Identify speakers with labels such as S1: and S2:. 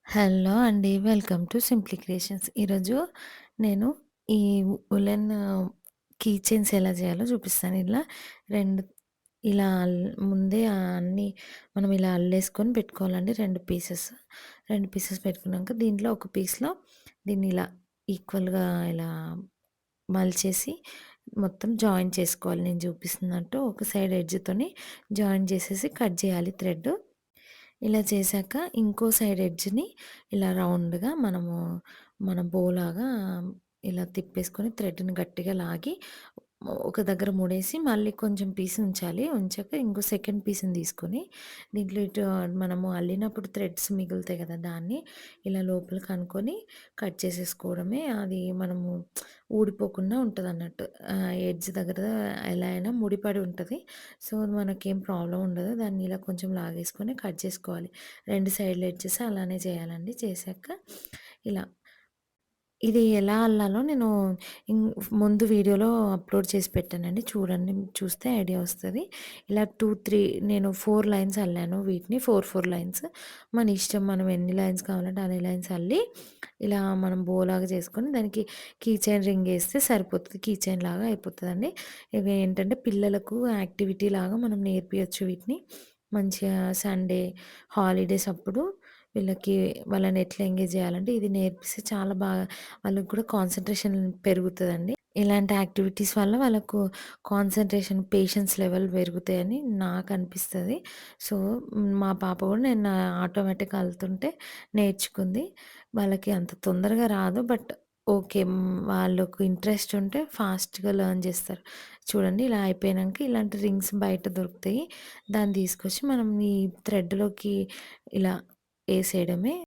S1: Hello అండి. Welcome to simply creations. ఈరోజు నేను ఈ ఉలెన్ కీ చైన్స్ ఎలా చేయాలో చూపిస్తాను. ఇలా 2 ఇలా ముందే అన్నీ మనం ఇలా అల్లేసుకొని పెట్టుకోవాలండి 2 పీసెస్. 2 పీసెస్ పెట్టుకున్నాక దీంట్లో ఒక పీస్‌లో దీన్ని ఇలా ఈక్వల్‌గా ఇలా మలిచేసి మొత్తం జాయిన్ చేసుకోవాలి. నేను చూపిస్తున్నట్టు ఒక సైడ్ ఎడ్జ్‌తోని జాయిన్ చేసేసి కట్ చేయాలి థ్రెడ్. ఇలా చేశాక ఇంకో సైడ్ ఎడ్జ్‌ని ఇలా రౌండ్‌గా మన బోలాగా ఇలా తిప్పేసుకొని థ్రెడ్‌ని గట్టిగా లాగి ఒక దగ్గర ముడేసి మళ్ళీ కొంచెం పీస్ ఉంచాలి. ఉంచాక ఇంకో సెకండ్ పీస్‌ని తీసుకొని దీంట్లో ఇటు మనము అల్లినప్పుడు థ్రెడ్స్ మిగులుతాయి కదా! దాన్ని ఇలా లోపలికి అనుకొని కట్ చేసేసుకోవడమే. అది మనము ఊడిపోకుండా ఉంటదన్నట్టు. ఎడ్జ్ దగ్గర ఎలా అయినా ముడిపడి ఉంటది. సో, మనకేం ప్రాబ్లమ్ ఉండదు. దాన్ని ఇలా కొంచెం లాగేసుకొని కట్ చేసుకోవాలి. 2 సైడ్‌లు ఎడ్జెస్ అలానే చేయాలండి. చేశాక ఇలా ఇది ఎలా అల్లాలో నేను ఇం ముందు వీడియోలో అప్‌లోడ్ చేసి పెట్టానండి. చూడండి. చూస్తే ఐడియా వస్తది. ఇలా 3 నేను 4 లైన్స్ అల్లాను వీటిని. 4 లైన్స్. మన ఇష్టం మనం ఎన్ని లైన్స్ కావాలంటే అన్ని లైన్స్ అల్లి ఇలా మనం బోలాగా చేసుకొని దానికి కీ చైన్ రింగ్ ఏస్తే సరిపోతది. కీ చైన్ లాగా అయిపోతదండి. ఇవి ఏంటంటే పిల్లలకు యాక్టివిటీ లాగా మనం నేర్పియొచ్చు వీటిని. మంచిగా సండే, హాలిడేస్ అప్పుడు వీళ్ళకి వాళ్ళని ఎట్లా ఎంగేజ్ చేయాలంటే ఇది నేర్పిస్తే చాలా బాగా వాళ్ళకి కూడా కాన్సంట్రేషన్ పెరుగుతదండి. ఇలాంటి యాక్టివిటీస్ వల్ల వాళ్ళకు కాన్సంట్రేషన్, పేషెన్స్ లెవెల్ పెరుగుతాయని నాకనిపిస్తది. సో, మా పాప కూడా నేను ఆటోమేటిక్‌గా అల్లుతుంటే నేర్చుకుంది. వాళ్ళకి అంత తొందరగా రాదు. But okay. వాళ్ళకు ఇంట్రెస్ట్ ఉంటే ఫాస్ట్‌గా లెర్న్ చేస్తారు. చూడండి ఇలా అయిపోయినంక ఇలాంటి రింగ్స్ బయట దొరుకుతాయి. దాన్ని తీసుకొచ్చి మనం ఈ థ్రెడ్‌లోకి ఇలా ఏసేయడమే.